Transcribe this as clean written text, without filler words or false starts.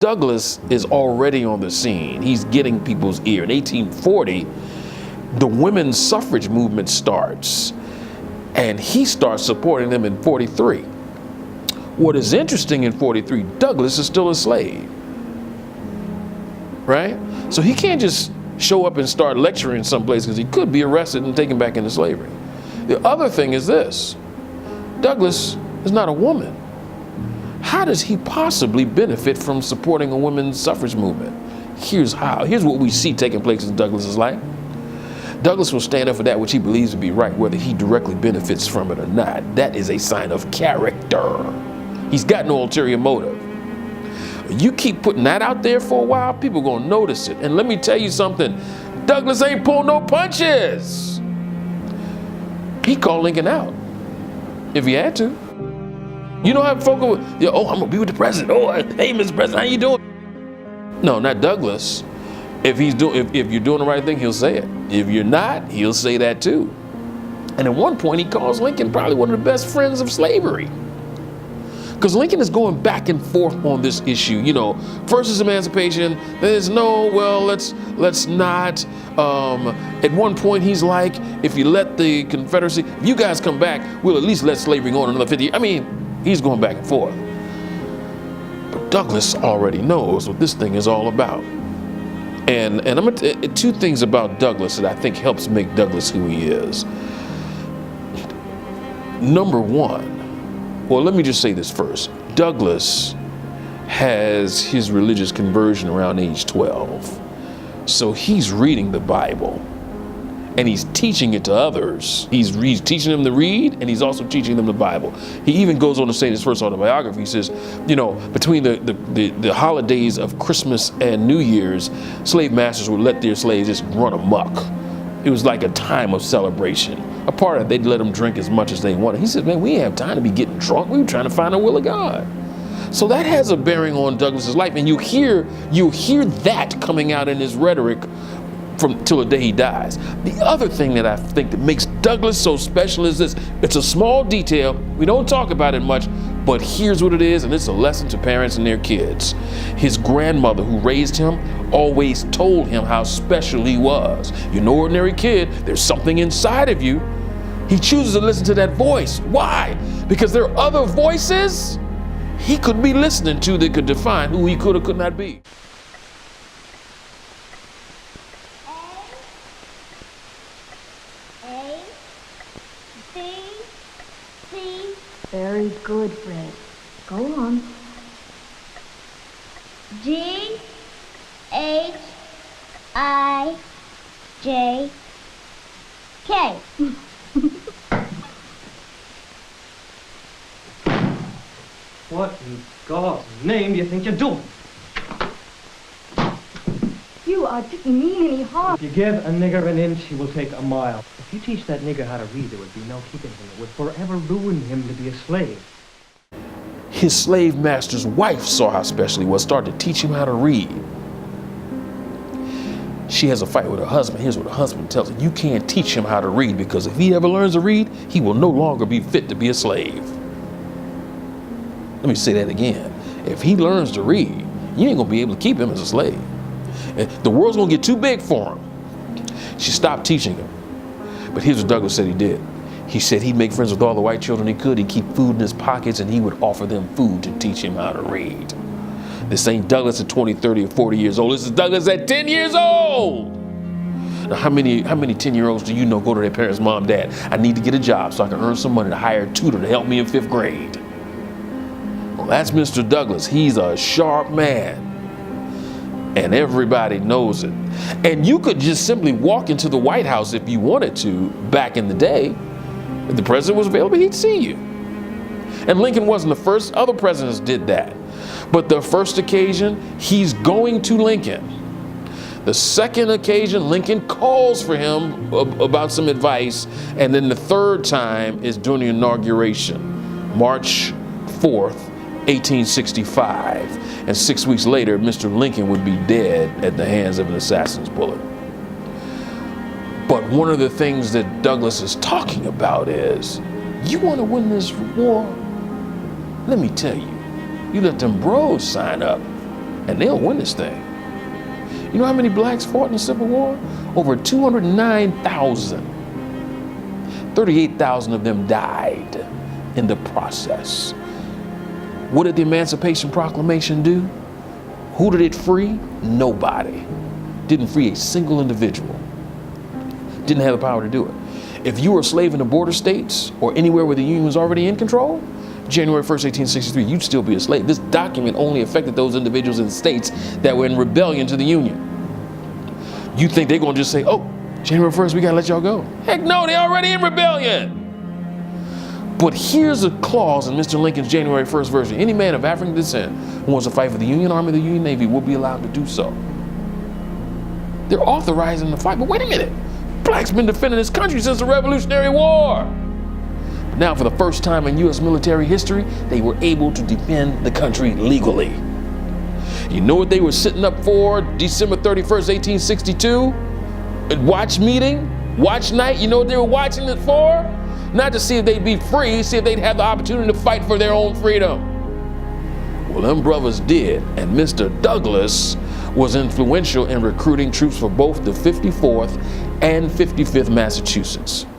Douglass is already on the scene. He's getting people's ear. In 1840, the women's suffrage movement starts, and he starts supporting them in 43. What is interesting in 43, Douglass is still a slave, right? So he can't just show up and start lecturing someplace because he could be arrested and taken back into slavery. The other thing is this: Douglass is not a woman. How does he possibly benefit from supporting a women's suffrage movement? Here's how. Here's what we see taking place in Douglass's life. Douglass will stand up for that which he believes to be right, whether he directly benefits from it or not. That is a sign of character. He's got no ulterior motive. You keep putting that out there for a while, people are gonna notice it. And let me tell you something, Douglass ain't pulling no punches. He called Lincoln out, if he had to. You know how folk go, oh, I'm gonna be with the president. Oh, hey, Mr. President, how you doing? No, not Douglass. If you're doing the right thing, he'll say it. If you're not, he'll say that too. And at one point, he calls Lincoln probably one of the best friends of slavery. Because Lincoln is going back and forth on this issue. You know, first is emancipation, there's no, well, let's not. At one point, he's like, if you let the Confederacy, if you guys come back, we'll at least let slavery go on another 50 years. I mean, he's going back and forth. But Douglass already knows what this thing is all about. And I'm gonna two things about Douglass that I think helps make Douglass who he is. Number one, well, let me just say this first. Douglass has his religious conversion around age 12. So he's reading the Bible and he's teaching it to others. He's teaching them to read, and he's also teaching them the Bible. He even goes on to say in his first autobiography, he says, you know, between the holidays of Christmas and New Year's, slave masters would let their slaves just run amok. It was like a time of celebration. A part of it, they'd let them drink as much as they wanted. He said, man, we didn't have time to be getting drunk. We were trying to find the will of God. So that has a bearing on Douglass's life, and you hear that coming out in his rhetoric till the day he dies. The other thing that I think that makes Douglass so special is this. It's a small detail. We don't talk about it much, but here's what it is, and it's a lesson to parents and their kids. His grandmother, who raised him, always told him how special he was. You're no ordinary kid. There's something inside of you. He chooses to listen to that voice. Why? Because there are other voices he could be listening to that could define who he could or could not be. Very good, Fred. Go on. G-H-I-J-K. What in God's name do you think you're doing? You didn't mean any harm. If you give a nigger an inch, he will take a mile. If you teach that nigger how to read, there would be no keeping him. It would forever ruin him to be a slave. His slave master's wife saw how special he was, started to teach him how to read. She has a fight with her husband. Here's what her husband tells her: you can't teach him how to read, because if he ever learns to read, he will no longer be fit to be a slave. Let me say that again. If he learns to read, you ain't gonna be able to keep him as a slave. The world's gonna get too big for him. She stopped teaching him. But here's what Douglass said he did. He said he'd make friends with all the white children he could. He'd keep food in his pockets, and he would offer them food to teach him how to read. This ain't Douglass at 20, 30, or 40 years old. This is Douglass at 10 years old. Now, how many 10-year-olds do you know go to their parents' mom, dad? I need to get a job so I can earn some money to hire a tutor to help me in 5th grade. Well, that's Mr. Douglass. He's a sharp man. And everybody knows it. And you could just simply walk into the White House if you wanted to back in the day. If the president was available, he'd see you. And Lincoln wasn't the first. Other presidents did that. But the first occasion, he's going to Lincoln. The second occasion, Lincoln calls for him about some advice. And then the third time is during the inauguration, March 4th, 1865. And 6 weeks later, Mr. Lincoln would be dead at the hands of an assassin's bullet. But one of the things that Douglass is talking about is, you want to win this war? Let me tell you, you let them bros sign up. and they'll win this thing. You know how many blacks fought in the Civil War? Over 209,000. 38,000 of them died in the process. What did the Emancipation Proclamation do? Who did it free? Nobody. Didn't free a single individual. Didn't have the power to do it. If you were a slave in the border states or anywhere where the Union was already in control, January 1st, 1863, you'd still be a slave. This document only affected those individuals in states that were in rebellion to the Union. You think they're gonna just say, oh, January 1st, we gotta let y'all go. Heck no, they're already in rebellion. But here's a clause in Mr. Lincoln's January 1st version. Any man of African descent who wants to fight for the Union Army or the Union Navy will be allowed to do so. They're authorizing the fight, but wait a minute. Blacks been defending this country since the Revolutionary War. But now for the first time in U.S. military history, they were able to defend the country legally. You know what they were sitting up for December 31st, 1862? A watch meeting, watch night, you know what they were watching it for? Not to see if they'd be free, see if they'd have the opportunity to fight for their own freedom. Well, them brothers did, and Mr. Douglass was influential in recruiting troops for both the 54th and 55th Massachusetts.